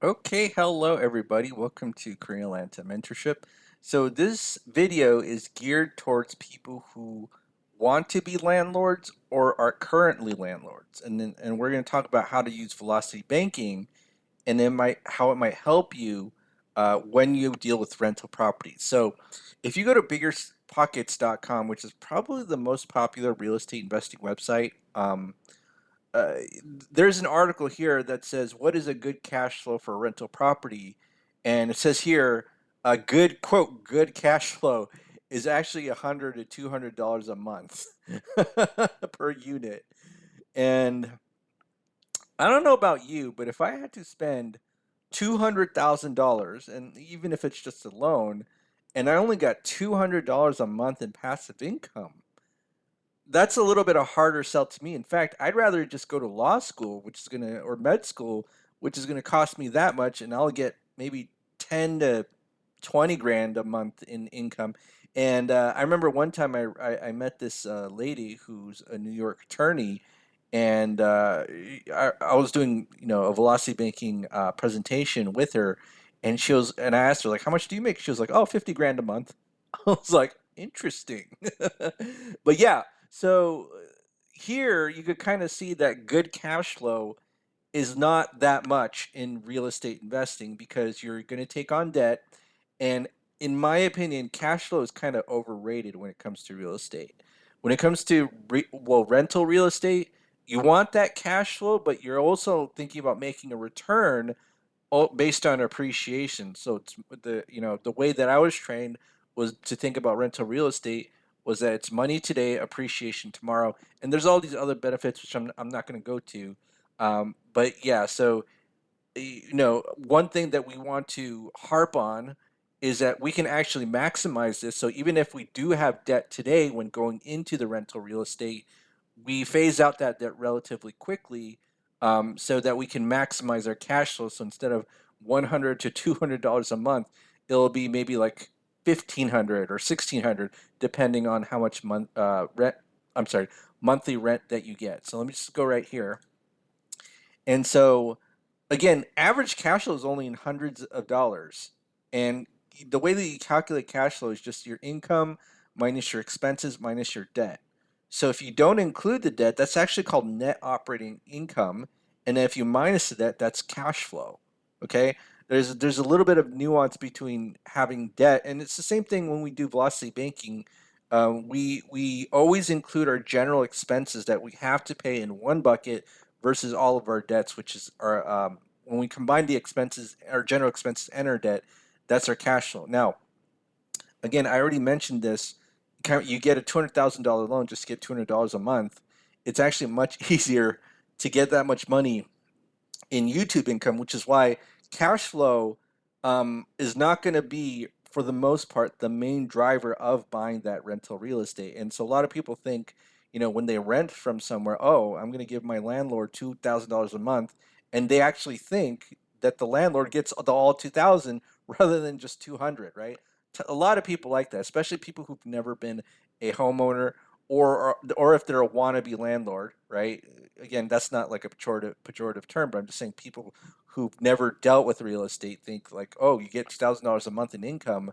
Okay, hello everybody. Welcome to Korean Atlanta Mentorship. So this video is geared towards people who want to be landlords or are currently landlords. And we're going to talk about how to use velocity banking and how it might help you when you deal with rental properties. So if you go to biggerpockets.com, which is probably the most popular real estate investing website, uh, there's an article here that says what is a good cash flow for a rental property, and it says here a good quote good cash flow is actually $100 to $200 a month per unit. And I don't know about you, but if I had to spend $200,000, and even if it's just a loan, and I only got $200 a month in passive income, that's a little bit a harder sell to me. In fact, I'd rather just go to law school, or med school, which is gonna cost me that much, and I'll get maybe 10 to 20 grand a month in income. And I remember one time I met this lady who's a New York attorney, and I was doing a velocity banking presentation with her, and I asked her like, how much do you make? She was like, oh, 50 grand a month. I was like, interesting. But yeah, so here you could kind of see that good cash flow is not that much in real estate investing because you're going to take on debt. And in my opinion, cash flow is kind of overrated when it comes to real estate. When it comes to rental real estate, you want that cash flow, but you're also thinking about making a return based on appreciation. So it's the way that I was trained was to think about rental real estate was that it's money today, appreciation tomorrow, and there's all these other benefits which I'm not going to go to. But yeah, so one thing that we want to harp on is that we can actually maximize this. So even if we do have debt today when going into the rental real estate, we phase out that debt relatively quickly, so that we can maximize our cash flow. So instead of $100 to $200 a month, it'll be maybe like 1,500 or 1,600, depending on how much rent. I'm sorry, monthly rent that you get. So let me just go right here. And so, again, average cash flow is only in hundreds of dollars. And the way that you calculate cash flow is just your income minus your expenses minus your debt. So if you don't include the debt, that's actually called net operating income. And then if you minus the debt, that's cash flow. Okay? There's a little bit of nuance between having debt, and it's the same thing when we do velocity banking. We always include our general expenses that we have to pay in one bucket versus all of our debts, which is our when we combine the expenses, our general expenses and our debt, that's our cash flow. Now, again, I already mentioned this. You get a $200,000 loan, just to get $200 a month. It's actually much easier to get that much money in YouTube income, which is why cash flow is not going to be, for the most part, the main driver of buying that rental real estate. And so a lot of people think, when they rent from somewhere, oh, I'm going to give my landlord $2,000 a month, and they actually think that the landlord gets the all 2,000 rather than just 200, right? A lot of people like that, especially people who've never been a homeowner, or if they're a wannabe landlord, right? Again, that's not like a pejorative term, but I'm just saying people who've never dealt with real estate think like, oh, you get $2,000 a month in income,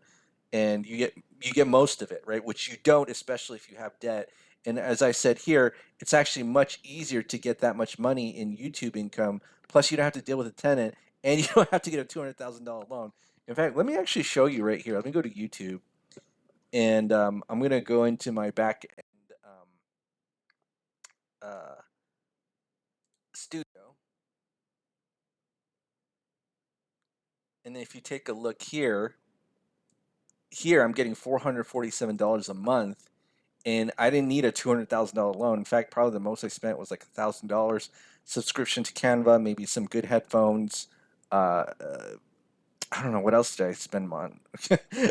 and you get most of it, right? Which you don't, especially if you have debt. And as I said here, it's actually much easier to get that much money in YouTube income. Plus, you don't have to deal with a tenant, and you don't have to get a $200,000 loan. In fact, let me actually show you right here. Let me go to YouTube, and I'm going to go into my back end uh, studio. And if you take a look here I'm getting $447 a month, and I didn't need a $200,000 loan. In fact, probably the most I spent was like $1,000 subscription to Canva, maybe some good headphones. I don't know what else did I spend on,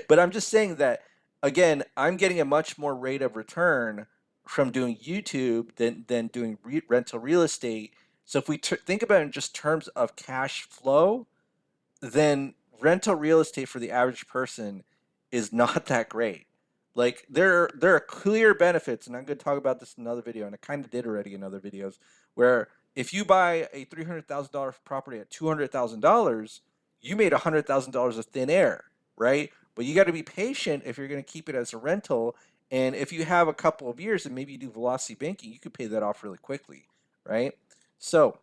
but I'm just saying that again, I'm getting a much more rate of return from doing YouTube than doing rental real estate. So if we think about it in just terms of cash flow, then rental real estate for the average person is not that great. Like there are clear benefits, and I'm going to talk about this in another video, and I kind of did already in other videos, where if you buy a $300,000 property at $200,000, you made $100,000 of thin air, right? But you got to be patient if you're going to keep it as a rental. And if you have a couple of years and maybe you do velocity banking, you could pay that off really quickly, right? So,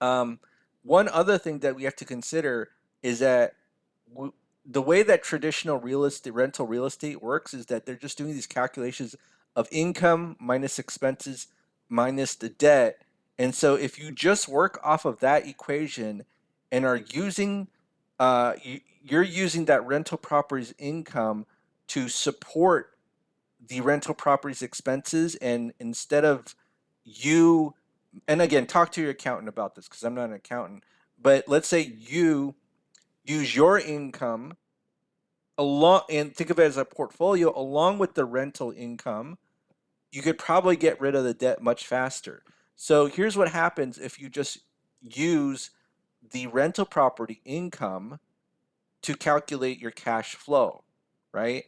um, one other thing that we have to consider is that w- the way that traditional real estate rental real estate works is that they're just doing these calculations of income minus expenses minus the debt. And so if you just work off of that equation and are using you're using that rental property's income to support the rental property's expenses, and instead of you, and again, talk to your accountant about this because I'm not an accountant, but let's say you use your income along and think of it as a portfolio along with the rental income, you could probably get rid of the debt much faster. So here's what happens if you just use the rental property income to calculate your cash flow, right?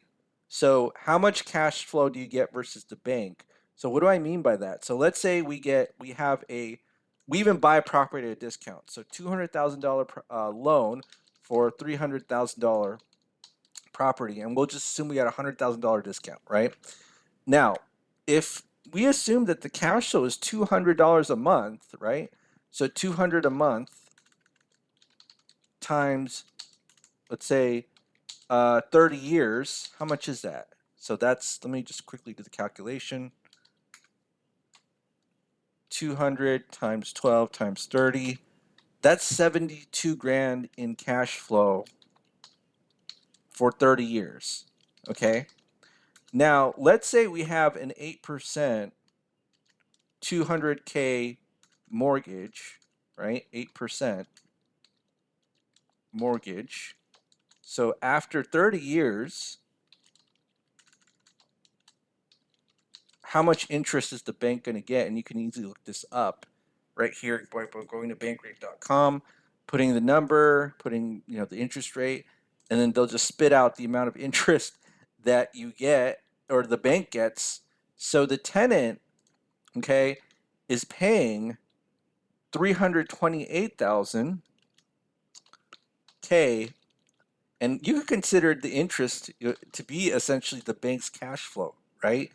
So how much cash flow do you get versus the bank? So what do I mean by that? So let's say we even buy property at a discount. So $200,000 loan for $300,000 property, and we'll just assume we got a $100,000 discount, right? Now, if we assume that the cash flow is $200 a month, right? So 200 a month times, let's say, 30 years, how much is that? So that's, let me just quickly do the calculation. 200 times 12 times 30, that's 72 grand in cash flow for 30 years. Okay. Now, let's say we have an 8% 200K mortgage, right? 8% mortgage. So after 30 years, how much interest is the bank going to get? And you can easily look this up right here by going to bankrate.com, putting the number, putting the interest rate, and then they'll just spit out the amount of interest that you get or the bank gets. So the tenant, okay, is paying 328,000 K, and you could consider the interest to be essentially the bank's cash flow, right?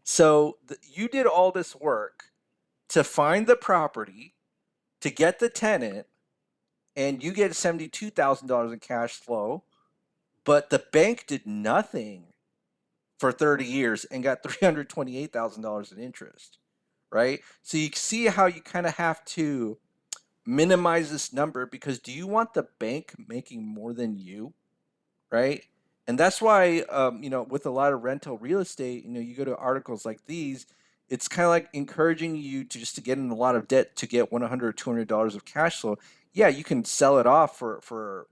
So you did all this work to find the property, to get the tenant, and you get $72,000 in cash flow, but the bank did nothing for 30 years and got $328,000 in interest, right? So you see how you kind of have to minimize this number, because do you want the bank making more than you? Right? And that's why, with a lot of rental real estate, you go to articles like these, it's kind of like encouraging you to just to get in a lot of debt to get 100 or $200 of cash flow. Yeah, you can sell it off for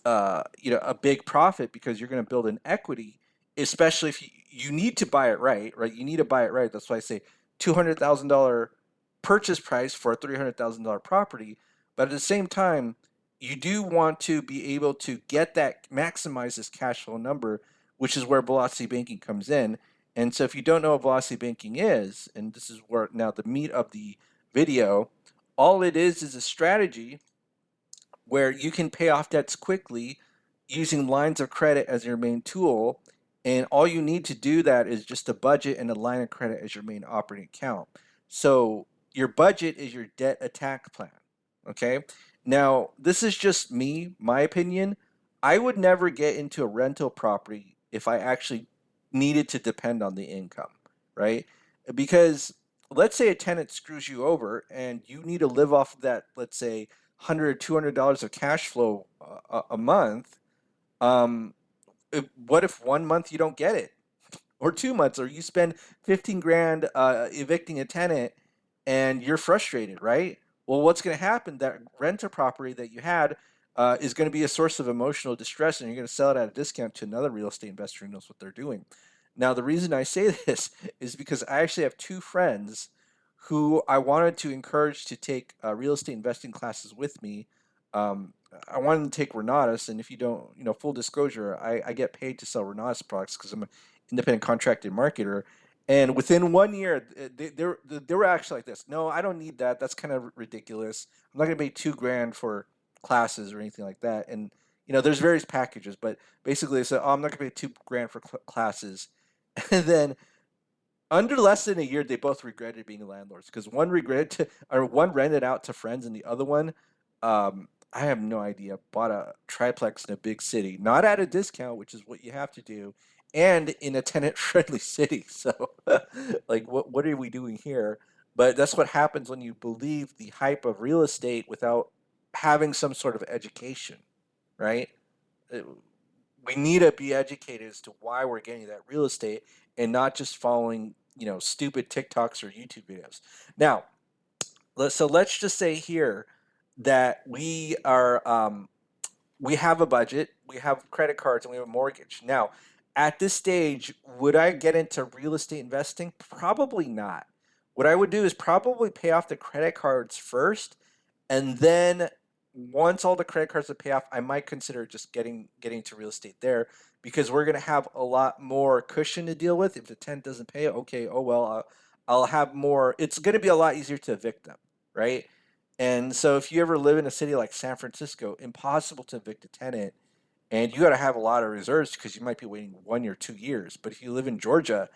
a big profit because you're going to build an equity, especially if you need to buy it right, right? You need to buy it right. That's why I say $200,000 purchase price for a $300,000 property. But at the same time, you do want to be able to get that, maximize this cash flow number, which is where velocity banking comes in. And so if you don't know what velocity banking is, and this is where now the meat of the video, all it is a strategy where you can pay off debts quickly using lines of credit as your main tool. And all you need to do that is just a budget and a line of credit as your main operating account. So your budget is your debt attack plan. Okay. Now, this is just me, my opinion. I would never get into a rental property if I actually needed to depend on the income, right? Because let's say a tenant screws you over and you need to live off of that, let's say, $100 $200 of cash flow a month. um, what if one month you don't get it, or 2 months, or you spend 15 grand evicting a tenant and you're frustrated, right? Well, what's going to happen? That renter property that you had is going to be a source of emotional distress, and you're going to sell it at a discount to another real estate investor who knows what they're doing. Now, the reason I say this is because I actually have two friends who I wanted to encourage to take real estate investing classes with me. Um, I wanted to take Renatus, and if you don't, full disclosure, I get paid to sell Renatus products because I'm an independent contracted marketer. And within 1 year, they were actually like this. No, I don't need that. That's kind of ridiculous. I'm not going to pay 2 grand for classes or anything like that. And there's various packages, but basically they said, "Oh, I'm not going to pay 2 grand for classes," and then under less than a year, they both regretted being landlords because one regretted or one rented out to friends, and the other one, I have no idea, bought a triplex in a big city, not at a discount, which is what you have to do, and in a tenant-friendly city. So, like, what are we doing here? But that's what happens when you believe the hype of real estate without having some sort of education, right? Uh, we need to be educated as to why we're getting that real estate and not just following stupid TikToks or YouTube videos. Now, let's just say here that we have a budget, we have credit cards, and we have a mortgage. Now, at this stage, would I get into real estate investing? Probably not. What I would do is probably pay off the credit cards first, and then once all the credit cards are pay off, I might consider just getting to real estate there because we're gonna have a lot more cushion to deal with. If the tenant doesn't pay, okay, oh well, I'll have more. It's gonna be a lot easier to evict them, right? And so if you ever live in a city like San Francisco, impossible to evict a tenant, and you got to have a lot of reserves because you might be waiting 1 or 2 years. But if you live in Georgia,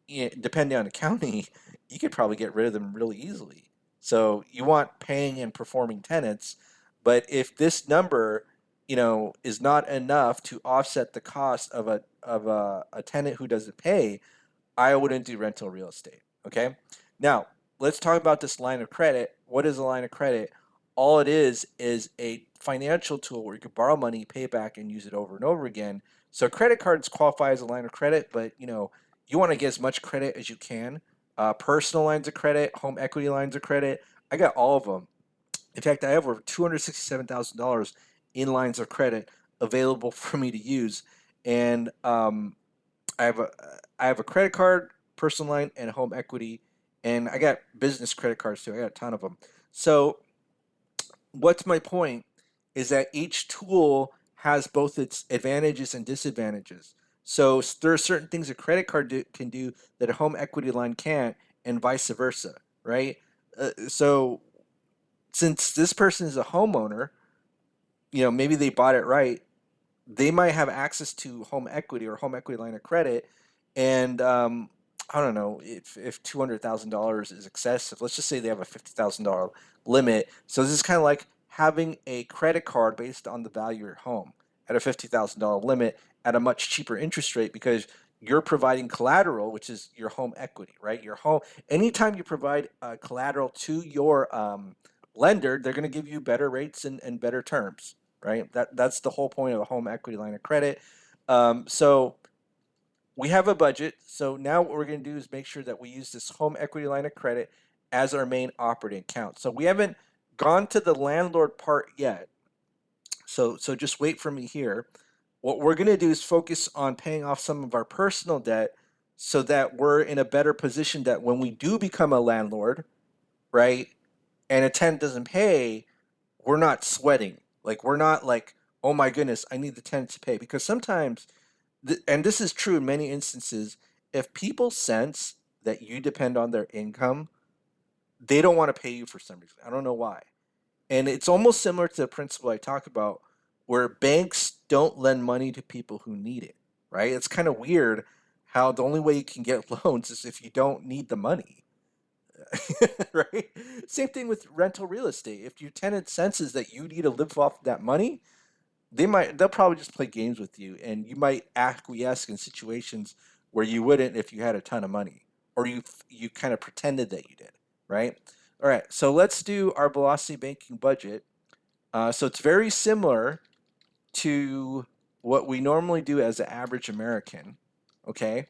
depending on the county, you could probably get rid of them really easily. So you want paying and performing tenants, but if this number, is not enough to offset the cost of a tenant who doesn't pay, I wouldn't do rental real estate. Okay. Now, let's talk about this line of credit. What is a line of credit? All it is a financial tool where you can borrow money, pay it back, and use it over and over again. So credit cards qualify as a line of credit, but you want to get as much credit as you can. Personal lines of credit, home equity lines of credit. I got all of them. In fact, I have over $267,000 in lines of credit available for me to use, and I have a I have a credit card, personal line, and home equity, and I got business credit cards too. I got a ton of them. So what's my point is that each tool has both its advantages and disadvantages. So there are certain things a credit card can do that a home equity line can't, and vice versa, right? So since this person is a homeowner, maybe they bought it right, they might have access to home equity or home equity line of credit, and I don't know if $200,000 is excessive. Let's just say they have a $50,000 limit. So this is kind of like having a credit card based on the value of your home at a $50,000 limit at a much cheaper interest rate because you're providing collateral, which is your home equity, right? Your home. Anytime you provide collateral to your lender, they're going to give you better rates and better terms, right? That's the whole point of a home equity line of credit. So we have a budget. So now what we're going to do is make sure that we use this home equity line of credit as our main operating account. So we haven't gone to the landlord part yet. So just wait for me here. What we're going to do is focus on paying off some of our personal debt so that we're in a better position that when we do become a landlord, right, and a tenant doesn't pay, we're not sweating. Like we're not like, oh my goodness, I need the tenant to pay. Because sometimes, and this is true in many instances, if people sense that you depend on their income, they don't want to pay you for some reason. I don't know why. And it's almost similar to the principle I talk about, where banks don't lend money to people who need it. Right? It's kind of weird how the only way you can get loans is if you don't need the money. Right? Same thing with rental real estate. If your tenant senses that you need to live off that money, they'll probably just play games with you, and you might acquiesce in situations where you wouldn't if you had a ton of money, or you kind of pretended that you did, right? All right, so let's do our velocity banking budget. So it's very similar to what we normally do as an average American, okay?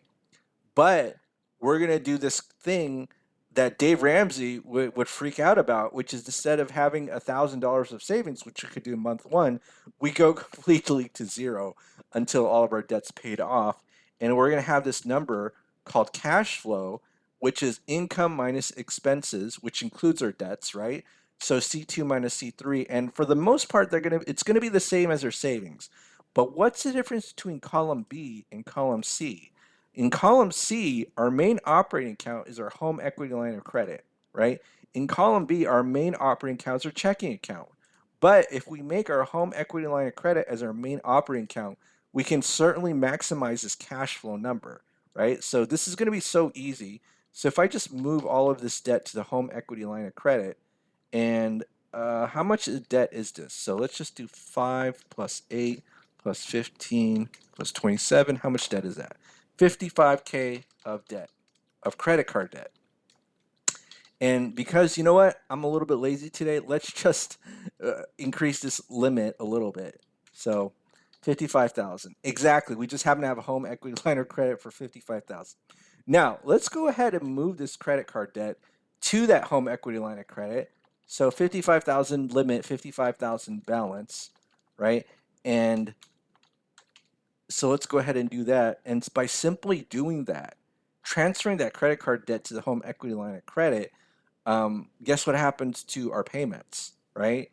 But we're going to do this thing that Dave Ramsey would freak out about, which is instead of having $1,000 of savings, which you could do in month one, we go completely to zero until all of our debts paid off. And we're going to have this number called cash flow, which is income minus expenses, which includes our debts, right? So C2 minus C3. And for the most part, it's going to be the same as our savings. But what's the difference between column B and column C? In column C, our main operating account is our home equity line of credit, right? In column B, our main operating account is our checking account. But if we make our home equity line of credit as our main operating account, we can certainly maximize this cash flow number, right? So this is going to be so easy. So if I just move all of this debt to the home equity line of credit, and how much debt is this? So let's just do 5 plus 8 plus 15 plus 27. How much debt is that? 55K of debt, of credit card debt. And because you know what, I'm a little bit lazy today, let's just increase this limit a little bit. So 55,000. Exactly. We just happen to have a home equity line of credit for 55,000. Now, let's go ahead and move this credit card debt to that home equity line of credit. So 55,000 limit, 55,000 balance, right? And so let's go ahead and do that. And by simply doing that, transferring that credit card debt to the home equity line of credit, guess what happens to our payments, right?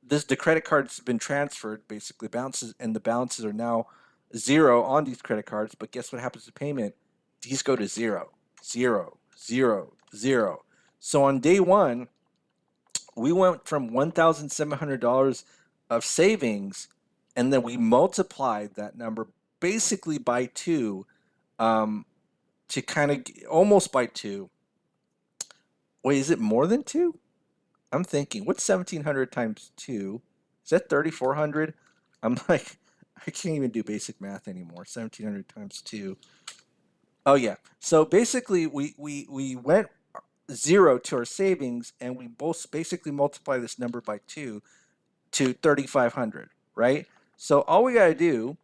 The credit card's been transferred, basically bounces, and the balances are now zero on these credit cards. But guess what happens to payment? These go to zero, zero, zero, zero. So on day one, we went from $1,700 of savings, and then we multiplied that number basically by two, um, to kind of almost by two. Wait, is it more than two? I'm thinking, what's 1,700 times two? Is that 3,400? I'm like, I can't even do basic math anymore. 1,700 times two. Oh yeah. So basically, we went zero to our savings, and we both basically multiply this number by two to 3,500, right? So all we got to do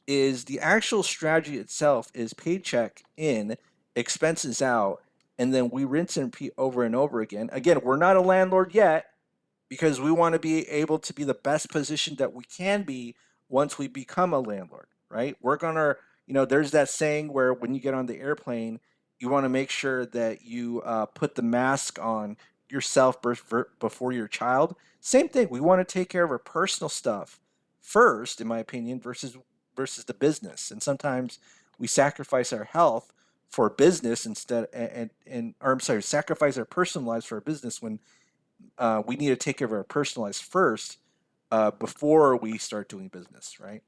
is the actual strategy itself is paycheck in, expenses out, and then we rinse and repeat over and over again. Again, we're not a landlord yet, because we want to be able to be the best position that we can be once we become a landlord, right? Work on our, there's that saying where when you get on the airplane, you want to make sure that you put the mask on yourself before your child. Same thing. We want to take care of our personal stuff first, in my opinion, versus the business. And sometimes we sacrifice our health for business instead, or I'm sorry, sacrifice our personal lives for our business when we need to take care of our personal lives first before we start doing business, right?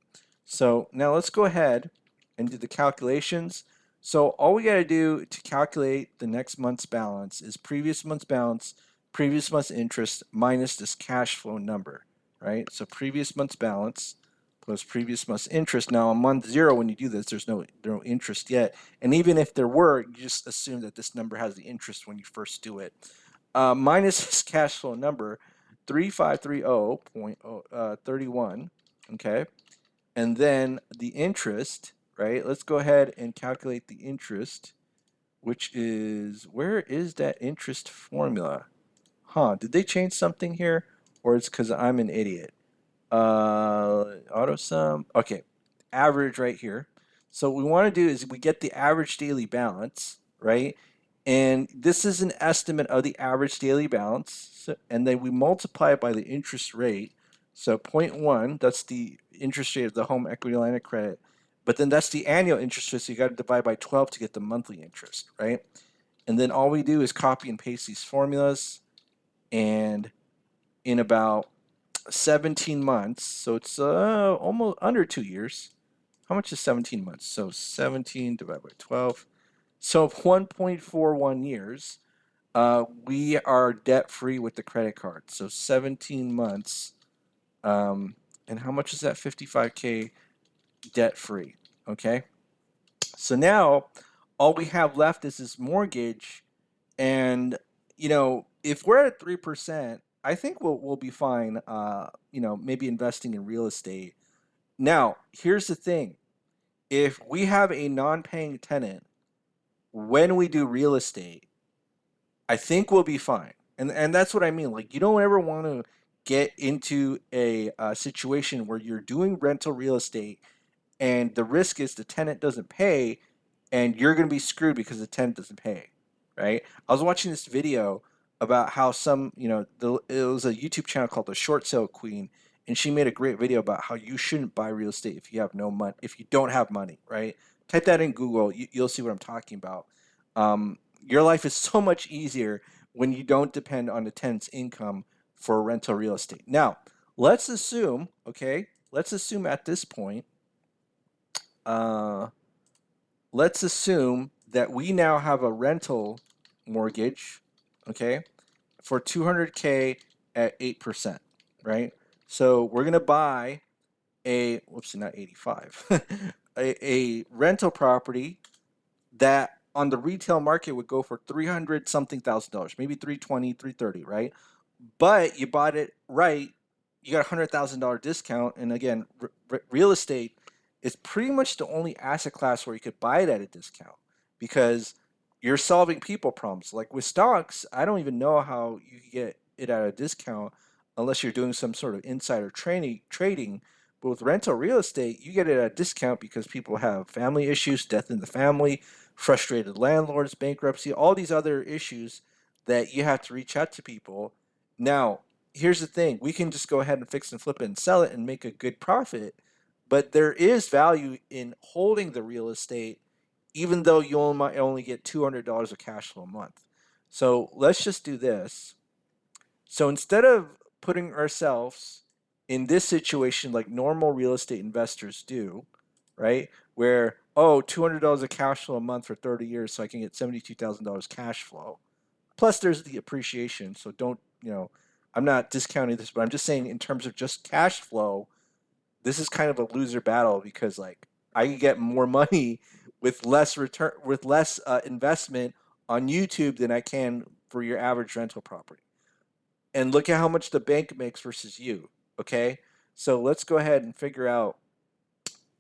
So now let's go ahead and do the calculations. So all we got to do to calculate the next month's balance is previous month's balance, previous month's interest minus this cash flow number, right? So previous month's balance plus previous month's interest. Now on month zero, when you do this, there's no interest yet. And even if there were, you just assume that this number has the interest when you first do it. Minus his cash flow number, 3530.31. Okay. And then the interest, right? Let's go ahead and calculate the interest, which is, where is that interest formula? Huh, did they change something here? Or it's because I'm an idiot? Auto sum. Okay, average right here. So what we want to do is we get the average daily balance, right? And this is an estimate of the average daily balance. So, and then we multiply it by the interest rate. So zero point 0.1, that's the interest rate of the home equity line of credit. But then that's the annual interest rate, so you got to divide by 12 to get the monthly interest, right? And then all we do is copy and paste these formulas. And in about 17 months, so it's almost under 2 years. How much is 17 months? So 17 divided by 12. So 1.41 years, we are debt free with the credit card. So 17 months. And how much is that? 55K debt free. Okay. So now all we have left is this mortgage. And, if we're at 3%, I think we'll be fine, maybe investing in real estate. Now, here's the thing. If we have a non-paying tenant when we do real estate, I think we'll be fine. And that's what I mean. Like, you don't ever want to get into a situation where you're doing rental real estate and the risk is the tenant doesn't pay and you're going to be screwed because the tenant doesn't pay, right? I was watching this video about how it was a YouTube channel called The Short Sale Queen, and she made a great video about how you shouldn't buy real estate if you have no money, if you don't have money, right? Type that in Google, you'll see what I'm talking about. Your life is so much easier when you don't depend on the tenant's income for rental real estate. Now, let's assume, okay, let's assume at this point, uh, let's assume that we now have a rental mortgage, okay, for 200K at 8%, right? So we're going to buy whoops, not 85, a rental property that on the retail market would go for 300 something thousand dollars, maybe 320, 330, right? But you bought it right, you got $100,000 discount. And again, real estate is pretty much the only asset class where you could buy it at a discount because you're solving people problems. Like with stocks, I don't even know how you get it at a discount unless you're doing some sort of insider trading. But with rental real estate, you get it at a discount because people have family issues, death in the family, frustrated landlords, bankruptcy, all these other issues that you have to reach out to people. Now, here's the thing, we can just go ahead and fix and flip it and sell it and make a good profit, but there is value in holding the real estate even though you might only get $200 of cash flow a month. So let's just do this. So instead of putting ourselves in this situation like normal real estate investors do, right? Where, oh, $200 of cash flow a month for 30 years so I can get $72,000 cash flow. Plus, there's the appreciation. So don't, I'm not discounting this, but I'm just saying in terms of just cash flow, this is kind of a loser battle because like I can get more money with less return, with less investment on YouTube than I can for your average rental property. And look at how much the bank makes versus you. Okay, so let's go ahead and figure out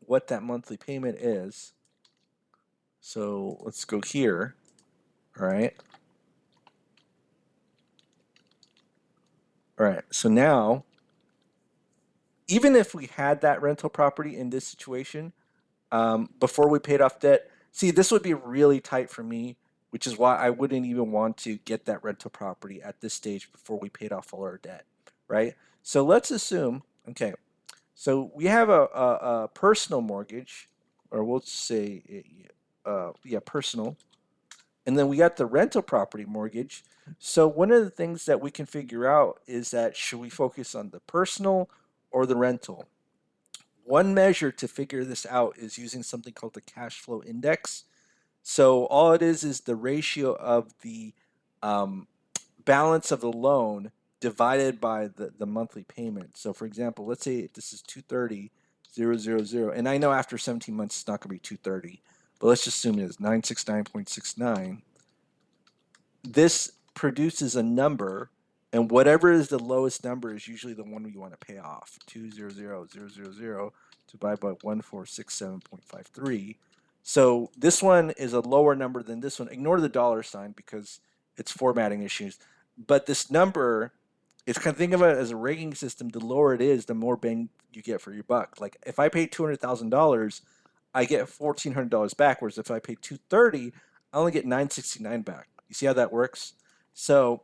what that monthly payment is. So let's go here. All right. All right. So now, even if we had that rental property in this situation, before we paid off debt, see, this would be really tight for me, which is why I wouldn't even want to get that rental property at this stage before we paid off all our debt, right? So let's assume, okay, so we have a personal mortgage, or we'll say, yeah, personal. And then we got the rental property mortgage. So one of the things that we can figure out is that should we focus on the personal or the rental? One measure to figure this out is using something called the cash flow index. So all it is the ratio of the um, balance of the loan divided by the monthly payment. So for example, let's say this is 230,000, and I know after 17 months it's not going to be 230, but let's just assume it is 969.69. This produces a number, and whatever is the lowest number is usually the one we want to pay off. 200,000 divided by 1467.53. So this one is a lower number than this one. Ignore the dollar sign because it's formatting issues. But this number, it's kind of think of it as a ranking system. The lower it is, the more bang you get for your buck. Like if I pay $200,000, I get $1,400 back. Whereas if I pay 230, I only get 969 back. You see how that works? So,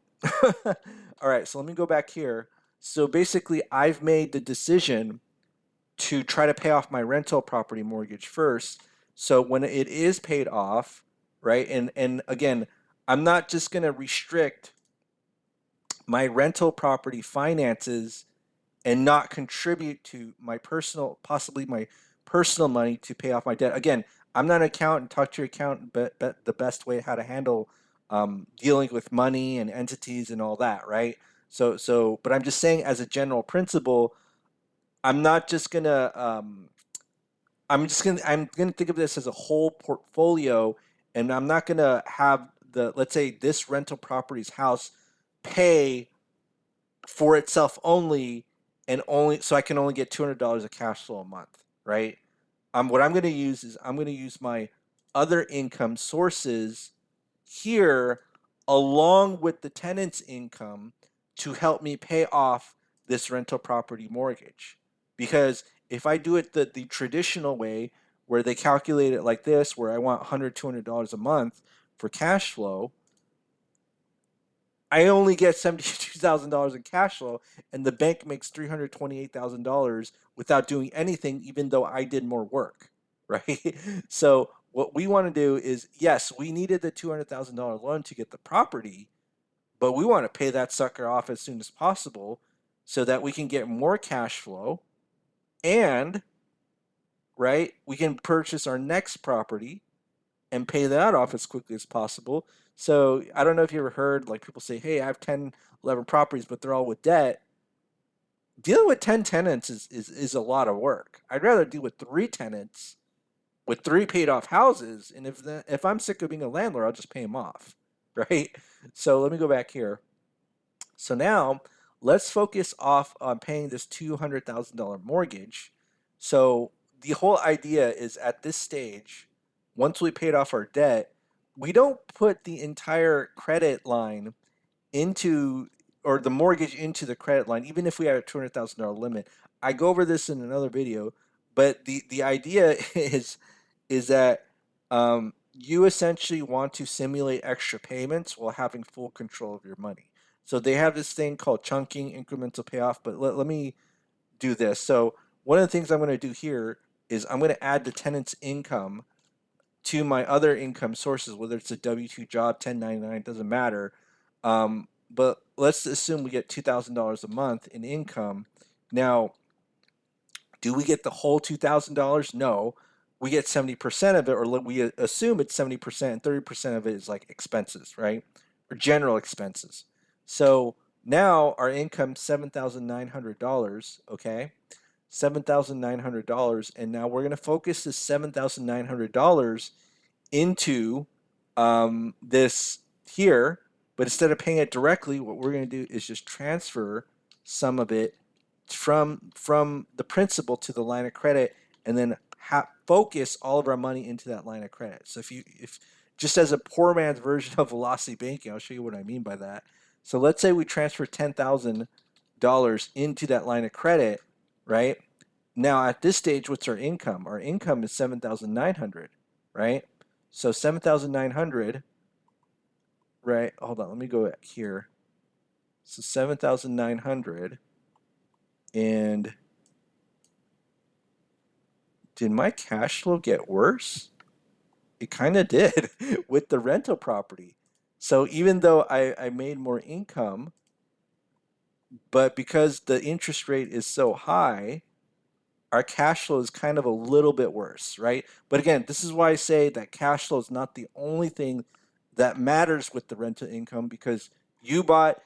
all right. So let me go back here. So basically, I've made the decision to try to pay off my rental property mortgage first. So when it is paid off, right? And again, I'm not just going to restrict my rental property finances and not contribute to my personal, possibly my personal money to pay off my debt. Again, I'm not an accountant. Talk to your accountant, but the best way how to handle dealing with money and entities and all that, right? But I'm just saying as a general principle, I'm not just gonna I'm gonna think of this as a whole portfolio, and I'm not gonna have the, let's say, this rental property's house pay for itself only, and only so I can only get $200 of cash flow a month, right? What I'm gonna use is I'm gonna use my other income sources here along with the tenant's income to help me pay off this rental property mortgage. Because if I do it the traditional way, where they calculate it like this, where I want $100, $200 a month for cash flow, I only get $72,000 in cash flow, and the bank makes $328,000 without doing anything, even though I did more work, right? So what we want to do is, yes, we needed the $200,000 loan to get the property, but we want to pay that sucker off as soon as possible so that we can get more cash flow and, right, we can purchase our next property and pay that off as quickly as possible. So I don't know if you ever heard like people say, hey, I have 10, 11 properties, but they're all with debt. Dealing with 10 tenants is a lot of work. I'd rather deal with 3 tenants with 3 paid off houses. And if I'm sick of being a landlord, I'll just pay them off. Right. So let me go back here. So now let's focus off on paying this $200,000 mortgage. So the whole idea is at this stage, once we paid off our debt, we don't put the entire credit line into, or the mortgage into the credit line, even if we have a $200,000 limit. I go over this in another video, but the idea is that you essentially want to simulate extra payments while having full control of your money. So they have this thing called chunking, incremental payoff. But let me do this. So one of the things I'm going to do here is I'm going to add the tenant's income to my other income sources, whether it's a W-2 job, 1099, doesn't matter. But let's assume we get $2,000 a month in income. Now, do we get the whole $2,000? No. We get 70% of it, or we assume it's 70%, and 30% of it is like expenses, right? Or general expenses. So now our income $7,900, okay? $7,900, and now we're going to focus this $7,900 into this here, but instead of paying it directly, what we're going to do is just transfer some of it from the principal to the line of credit, and then focus all of our money into that line of credit. So if just as a poor man's version of velocity banking, I'll show you what I mean by that. So let's say we transfer $10,000 into that line of credit, right? Now at this stage, what's our income? Our income is 7,900, right? So 7,900, right? Hold on, let me go here. So 7,900, and did my cash flow get worse? It kind of did with the rental property. So even though I made more income, but because the interest rate is so high, our cash flow is kind of a little bit worse, right? But again, this is why I say that cash flow is not the only thing that matters with the rental income, because you bought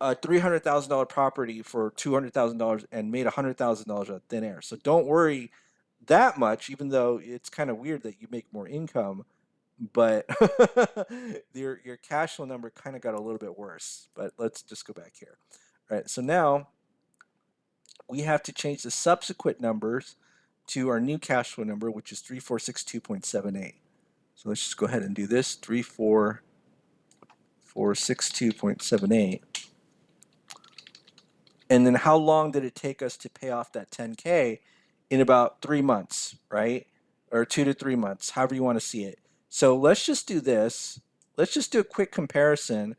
a $300,000 property for $200,000 and made $100,000 out of thin air. So don't worry that much, even though it's kind of weird that you make more income, but your cash flow number kind of got a little bit worse. But let's just go back here. All right, so now we have to change the subsequent numbers to our new cash flow number, which is 3462.78. So let's just go ahead and do this, 3462.78. And then how long did it take us to pay off that 10K? In about 3 months, right? Or 2 to 3 months, however you want to see it. So let's just do this. Let's just do a quick comparison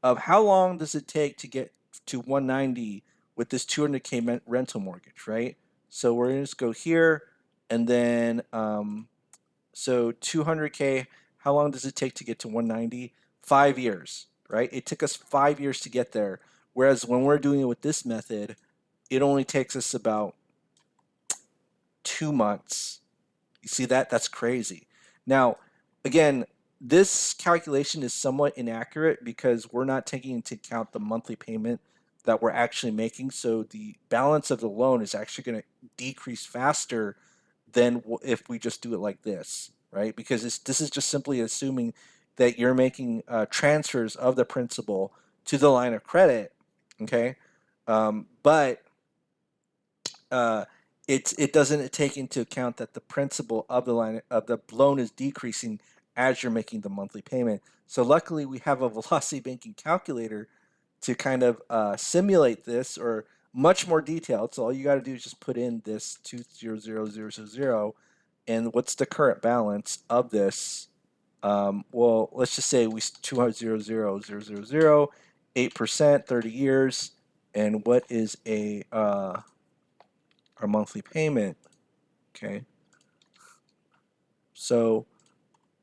of how long does it take to get to 190 with this 200K rental mortgage, right? So we're going to just go here, and then so 200K, how long does it take to get to 190? 5 years, right? It took us 5 years to get there. Whereas when we're doing it with this method, it only takes us about 2 months. You see that? That's crazy. Now, again, this calculation is somewhat inaccurate because we're not taking into account the monthly payment that we're actually making. So the balance of the loan is actually going to decrease faster than if we just do it like this, right? Because this is just simply assuming that you're making transfers of the principal to the line of credit, okay? But uh, it doesn't take into account that the principal of the line of the loan is decreasing as you're making the monthly payment. So luckily, we have a velocity banking calculator to kind of simulate this, or much more detailed. So all you got to do is just put in this 200,000, and what's the current balance of this? Well, let's just say we 200,000, 8%, 30 years, and what is our monthly payment? Okay, so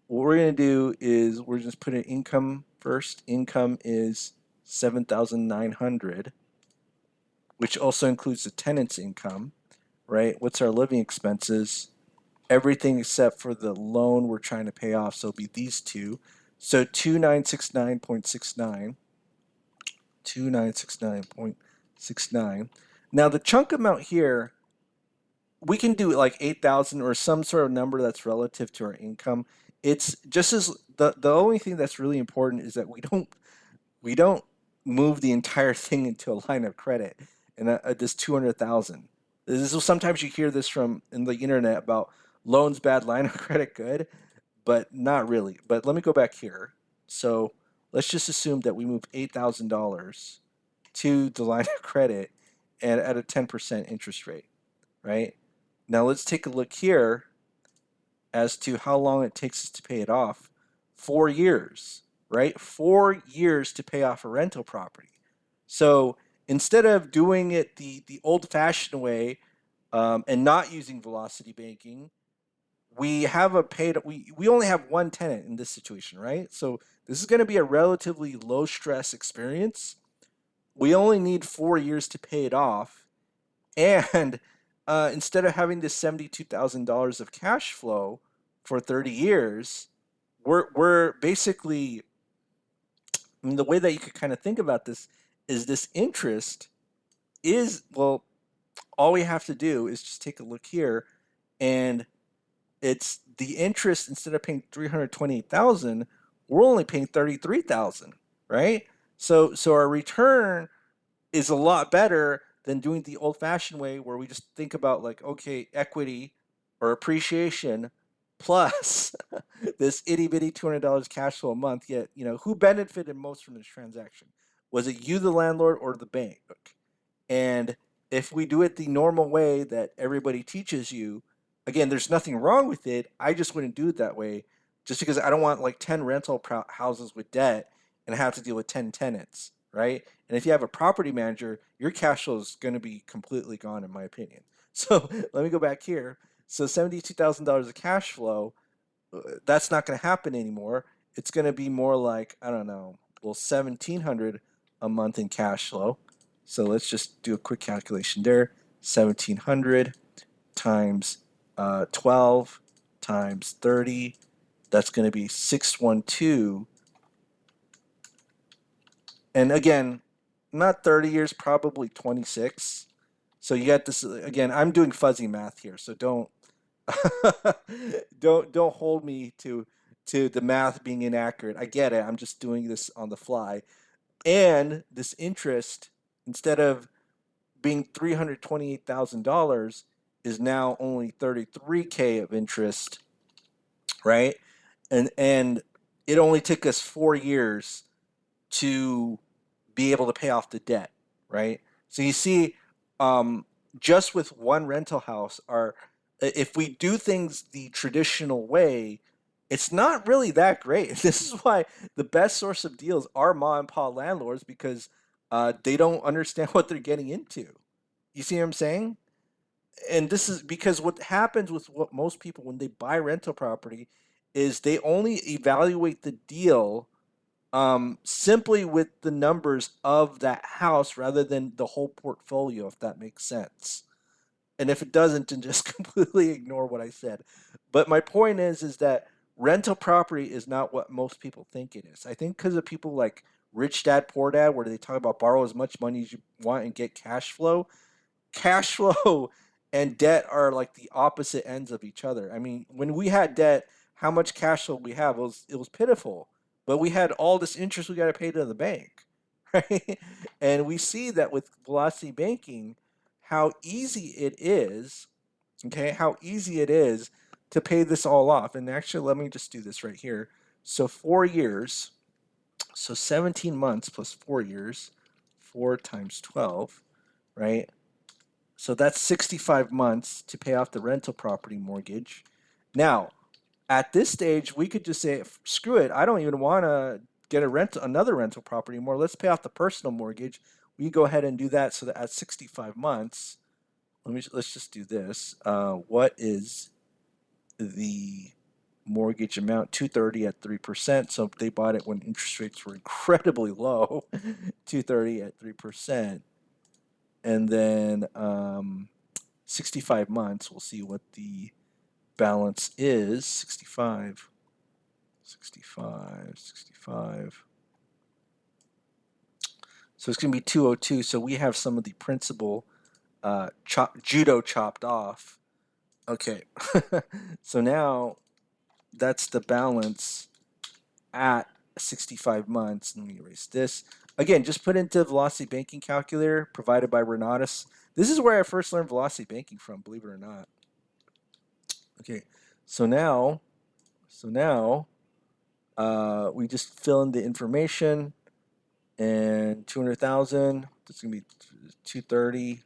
what we're going to do is we're just put in income First income is 7,900, which also includes the tenant's income, right? What's our living expenses? Everything except for the loan we're trying to pay off. So it'll be these two. So 2969.69. 2969.69. Now the chunk amount here, we can do like 8,000 or some sort of number that's relative to our income. It's just as the only thing that's really important is that we don't move the entire thing into a line of credit and this 200,000. This is sometimes you hear this from in the internet about loans bad, line of credit good, but not really. But let me go back here. So let's just assume that we move $8,000 to the line of credit and at a 10% interest rate, right? Now let's take a look here as to how long it takes us to pay it off. 4 years, right? 4 years to pay off a rental property. So instead of doing it the old fashioned way and not using velocity banking, we only have one tenant in this situation, right? So this is going to be a relatively low stress experience. We only need 4 years to pay it off, and instead of having this $72,000 of cash flow for 30 years, we're basically, I mean, the way that you could kind of think about this is this interest is, well, all we have to do is just take a look here, and it's the interest. Instead of paying 328,000, we're only paying 33,000, right? So our return is a lot better than doing the old fashioned way where we just think about like, okay, equity or appreciation plus this itty bitty $200 cash flow a month. Yet, who benefited most from this transaction? Was it you, the landlord, or the bank? And if we do it the normal way that everybody teaches you, again, there's nothing wrong with it. I just wouldn't do it that way just because I don't want like 10 houses with debt and have to deal with 10 tenants, right? And if you have a property manager, your cash flow is going to be completely gone, in my opinion. So let me go back here. So $72,000 of cash flow, that's not going to happen anymore. It's going to be more like, I don't know, well, 1,700 a month in cash flow. So let's just do a quick calculation there. 1,700 times 12 times 30. That's going to be 612. And again, not 30 years, probably 26. So you got this again. I'm doing fuzzy math here, so don't don't hold me to the math being inaccurate. I get it. I'm just doing this on the fly. And this interest, instead of being $328,000, is now only 33K of interest, right? And it only took us 4 years to be able to pay off the debt, right? So you see, just with one rental house, if we do things the traditional way, it's not really that great. This is why the best source of deals are mom and pop landlords, because they don't understand what they're getting into. You see what I'm saying? And this is because what happens with what most people when they buy rental property is they only evaluate the deal simply with the numbers of that house rather than the whole portfolio, if that makes sense. And if it doesn't, then just completely ignore what I said. But my point is that rental property is not what most people think it is. I think because of people like Rich Dad Poor Dad, where they talk about borrow as much money as you want and get cash flow and debt are like the opposite ends of each other. I mean, when we had debt, how much cash flow we have it was pitiful, but we had all this interest we got to pay to the bank, right? And we see that with velocity banking, how easy it is. Okay, how easy it is to pay this all off. And actually, let me just do this right here. So 4 years, so 17 months plus 4 years, 4 times 12, right? So that's 65 months to pay off the rental property mortgage. Now, at this stage, we could just say, screw it. I don't even want to get another rental property anymore. Let's pay off the personal mortgage. We go ahead and do that so that at 65 months, let's just do this. What is the mortgage amount 230 at 3%. So they bought it when interest rates were incredibly low, 230 at 3%. And then 65 months, we'll see what the balance is. 65, 65, 65. So it's going to be 202. So we have some of the principal judo chopped off. Okay. So now that's the balance at 65 months. Let me erase this. Again, just put into Velocity Banking Calculator provided by Renatus. This is where I first learned Velocity Banking from, believe it or not. Okay, so now we just fill in the information, and 200,000. That's gonna be 230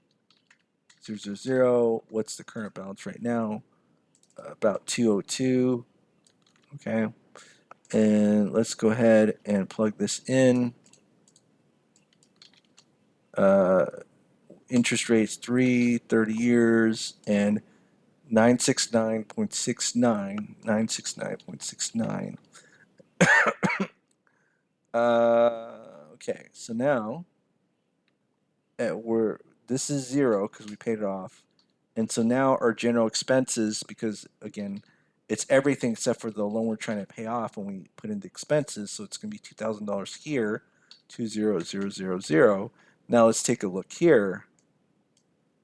000. What's the current balance right now? About 202. Okay, and let's go ahead and plug this in. Uh, Interest rates 30 years, and 969.69. 969.69. Okay, so now we're this is zero because we paid it off, and so now our general expenses, because again, it's everything except for the loan we're trying to pay off when we put in the expenses. So it's going to be $2,000 here, 20000. Now let's take a look here.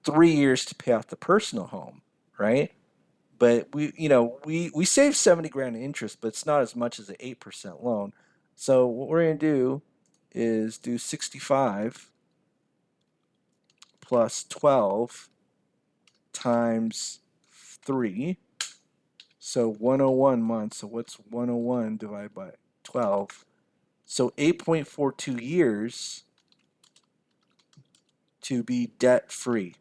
3 years to pay off the personal home, right? But we save 70 grand in interest, but it's not as much as an 8% loan. So what we're gonna do is do 65 plus 12 times 3. So 101 months. So what's 101 divided by 12? So 8.42 years to be debt free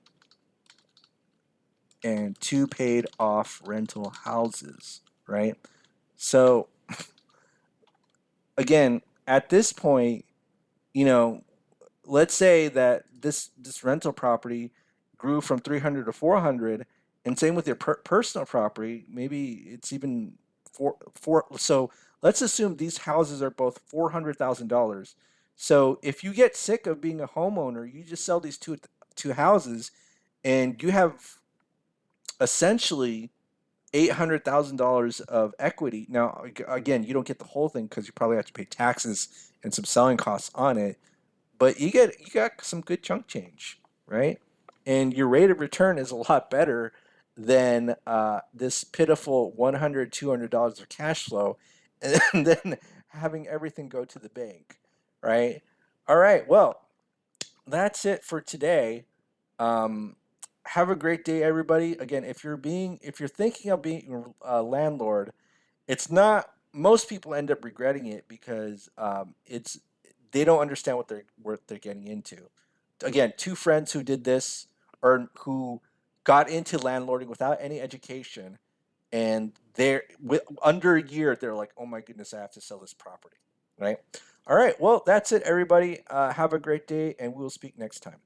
and 2 paid off rental houses, right? So again, at this point, you know, let's say that this rental property grew from 300 to 400, and same with your personal property, maybe it's even four. So let's assume these houses are both $400,000. So if you get sick of being a homeowner, you just sell these two houses, and you have essentially $800,000 of equity. Now, again, you don't get the whole thing because you probably have to pay taxes and some selling costs on it, but you got some good chunk change, right? And your rate of return is a lot better than this pitiful $100, $200 of cash flow, and then having everything go to the bank, right? All right, well, that's it for today. Um, have a great day, everybody. Again, if you're thinking of being a landlord, it's not. Most people end up regretting it because it's they don't understand what they're getting into. Again, two friends who did this, or who got into landlording without any education, and they're under a year, they're like, "Oh my goodness, I have to sell this property." Right? All right. Well, that's it, everybody. Have a great day, and we'll speak next time.